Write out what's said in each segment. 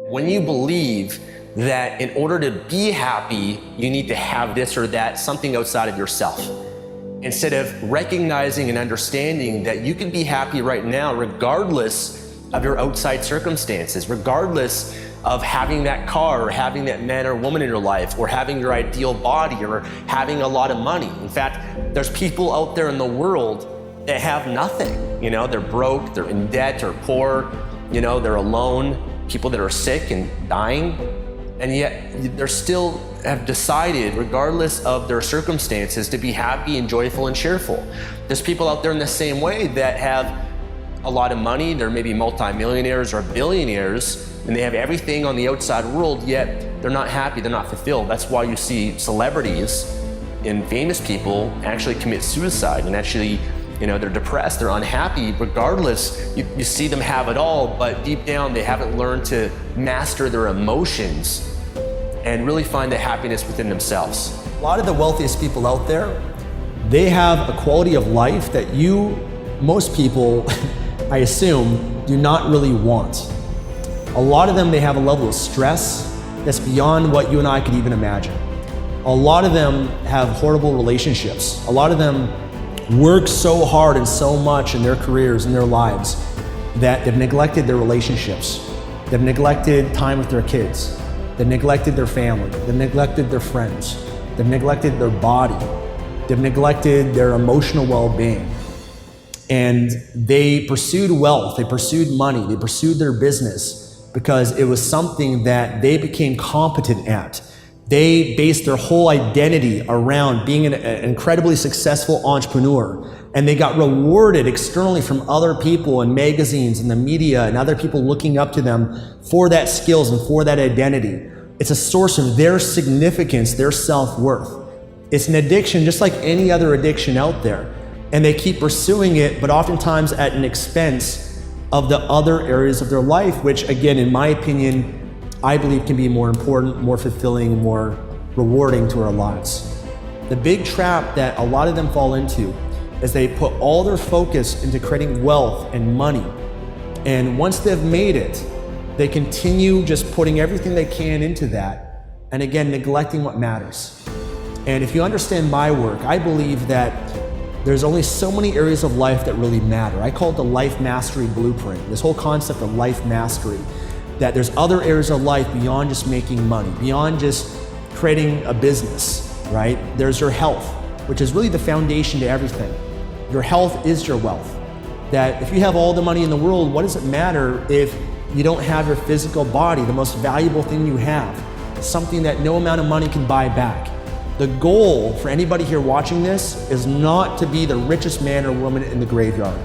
When you believe that in order to be happy, you need to have this or that, something outside of yourself, instead of recognizing and understanding that you can be happy right now regardless of your outside circumstances, regardless of having that car or having that man or woman in your life or having your ideal body or having a lot of money. In fact, there's people out there in the world that have nothing. You know, they're broke, they're in debt or poor, you know, they're alone, people that are sick and dying, and yet they're still have decided, regardless of their circumstances, to be happy and joyful and cheerful. There's people out there in the same way that have a lot of money, they're maybe multimillionaires or billionaires, and they have everything on the outside world, yet they're not happy, they're not fulfilled. That's why you see celebrities and famous people actually commit suicide and actually, you know, they're depressed, they're unhappy, regardless. You see them have it all, but deep down they haven't learned to master their emotions and really find the happiness within themselves. A lot of the wealthiest people out there, they have a quality of life that most people, I assume, do not really want. A lot of them, they have a level of stress that's beyond what you and I could even imagine. A lot of them have horrible relationships. A lot of them work so hard and so much in their careers and their lives that they've neglected their relationships. They've neglected time with their kids. They've neglected their family. They've neglected their friends. They've neglected their body. They've neglected their emotional well-being. And they pursued wealth, they pursued money, they pursued their business because it was something that they became competent at. They based their whole identity around being an incredibly successful entrepreneur, and they got rewarded externally from other people and magazines and the media and other people looking up to them for that skills and for that identity. It's a source of their significance, their self-worth. It's an addiction just like any other addiction out there, and they keep pursuing it, but oftentimes at an expense of the other areas of their life, which again, in my opinion, I believe can be more important, more fulfilling, and more rewarding to our lives. The big trap that a lot of them fall into is they put all their focus into creating wealth and money. And once they've made it, they continue just putting everything they can into that, and again, neglecting what matters. And if you understand my work, I believe that there's only so many areas of life that really matter. I call it the life mastery blueprint, this whole concept of life mastery. That there's other areas of life beyond just making money, beyond just creating a business, right? There's your health, which is really the foundation to everything. Your health is your wealth. That if you have all the money in the world, what does it matter if you don't have your physical body, the most valuable thing you have, something that no amount of money can buy back? The goal for anybody here watching this is not to be the richest man or woman in the graveyard.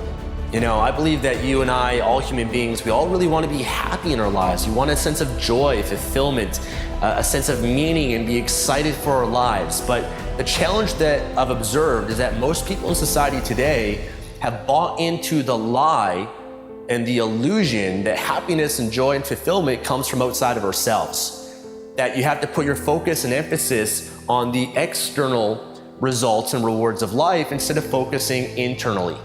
You know, I believe that you and I, all human beings, we all really want to be happy in our lives. We want a sense of joy, fulfillment, a sense of meaning, and be excited for our lives. But the challenge that I've observed is that most people in society today have bought into the lie and the illusion that happiness and joy and fulfillment comes from outside of ourselves. That you have to put your focus and emphasis on the external results and rewards of life instead of focusing internally.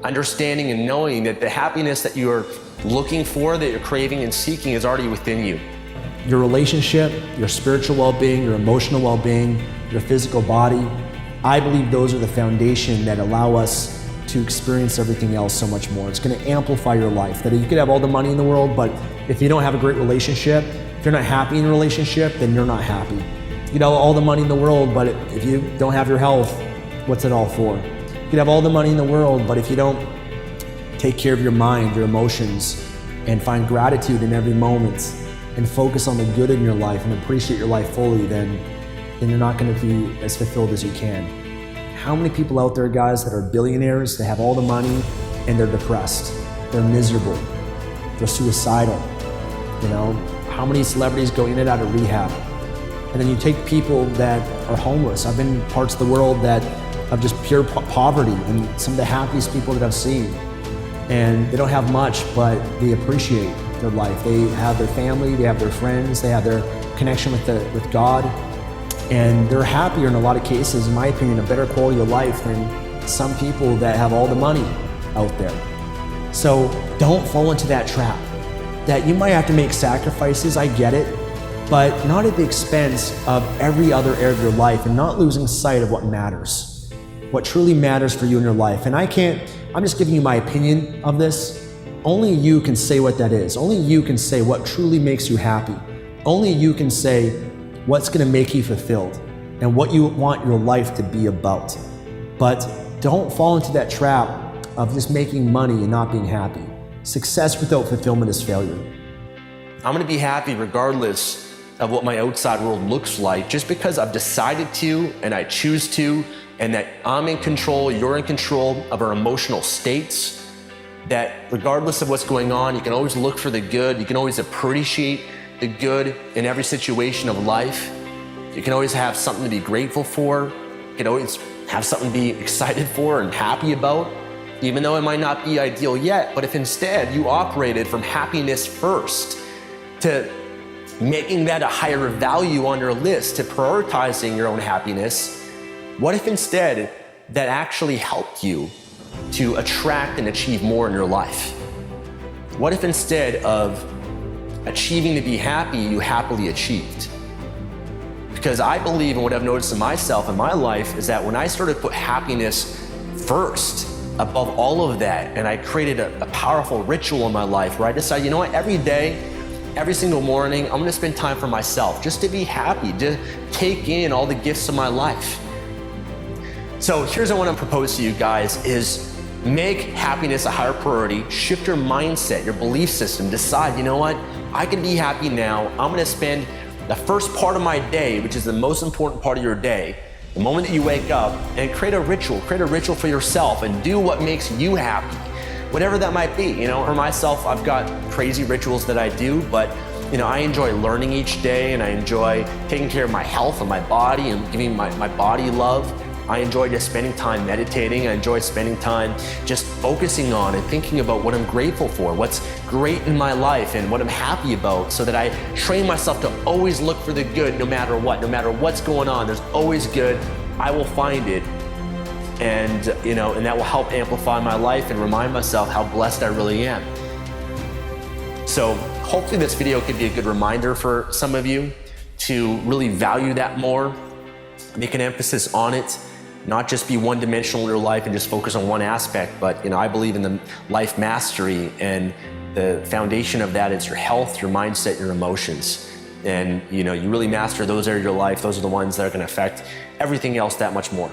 Understanding and knowing that the happiness that you're looking for, that you're craving and seeking is already within you. Your relationship, your spiritual well-being, your emotional well-being, your physical body, I believe those are the foundation that allow us to experience everything else so much more. It's going to amplify your life. That you could have all the money in the world, but if you don't have a great relationship, if you're not happy in a relationship, then you're not happy. You could have all the money in the world, but if you don't have your health, what's it all for? You could have all the money in the world, but if you don't take care of your mind, your emotions, and find gratitude in every moment, and focus on the good in your life and appreciate your life fully, then you're not going to be as fulfilled as you can. How many people out there, guys, that are billionaires, they have all the money, and they're depressed, they're miserable, they're suicidal? You know, how many celebrities go in and out of rehab? And then you take people that are homeless. I've been in parts of the world that of just pure poverty, and some of the happiest people that I've seen. And they don't have much, but they appreciate their life. They have their family, they have their friends, they have their connection with God, and they're happier in a lot of cases, in my opinion, a better quality of life than some people that have all the money out there. So don't fall into that trap. that you might have to make sacrifices, I get it, but not at the expense of every other area of your life and not losing sight of what matters, what truly matters for you in your life. And I'm just giving you my opinion of this. Only you can say what that is. Only you can say what truly makes you happy. Only you can say what's gonna make you fulfilled and what you want your life to be about. But don't fall into that trap of just making money and not being happy. Success without fulfillment is failure. I'm gonna be happy regardless of what my outside world looks like, just because I've decided to and I choose to, and that I'm in control, you're in control of our emotional states, that regardless of what's going on, you can always look for the good, you can always appreciate the good in every situation of life. You can always have something to be grateful for. You can always have something to be excited for and happy about, even though it might not be ideal yet. But if instead you operated from happiness first, to making that a higher value on your list, to prioritizing your own happiness, what if instead that actually helped you to attract and achieve more in your life? What if instead of achieving to be happy, you happily achieved? Because I believe, and what I've noticed in myself and my life, is that when I started to put happiness first above all of that, and I created a powerful ritual in my life where I decided, you know what, every day, every single morning, I'm gonna spend time for myself, just to be happy, to take in all the gifts of my life. So here's what I want to propose to you guys is make happiness a higher priority, shift your mindset, your belief system, decide, you know what, I can be happy now. I'm gonna spend the first part of my day, which is the most important part of your day, the moment that you wake up, and create a ritual for yourself and do what makes you happy, whatever that might be. You know, for myself, I've got crazy rituals that I do, but you know, I enjoy learning each day, and I enjoy taking care of my health and my body and giving my body love. I enjoy just spending time meditating. I enjoy spending time just focusing on and thinking about what I'm grateful for, what's great in my life and what I'm happy about, so that I train myself to always look for the good no matter what, no matter what's going on. There's always good. I will find it. And you know, and that will help amplify my life and remind myself how blessed I really am. So hopefully this video could be a good reminder for some of you to really value that more, make an emphasis on it, not just be one-dimensional in your life and just focus on one aspect, but you know, I believe in the life mastery, and the foundation of that is your health, your mindset, your emotions. And you know, you really master those areas of your life, those are the ones that are gonna affect everything else that much more.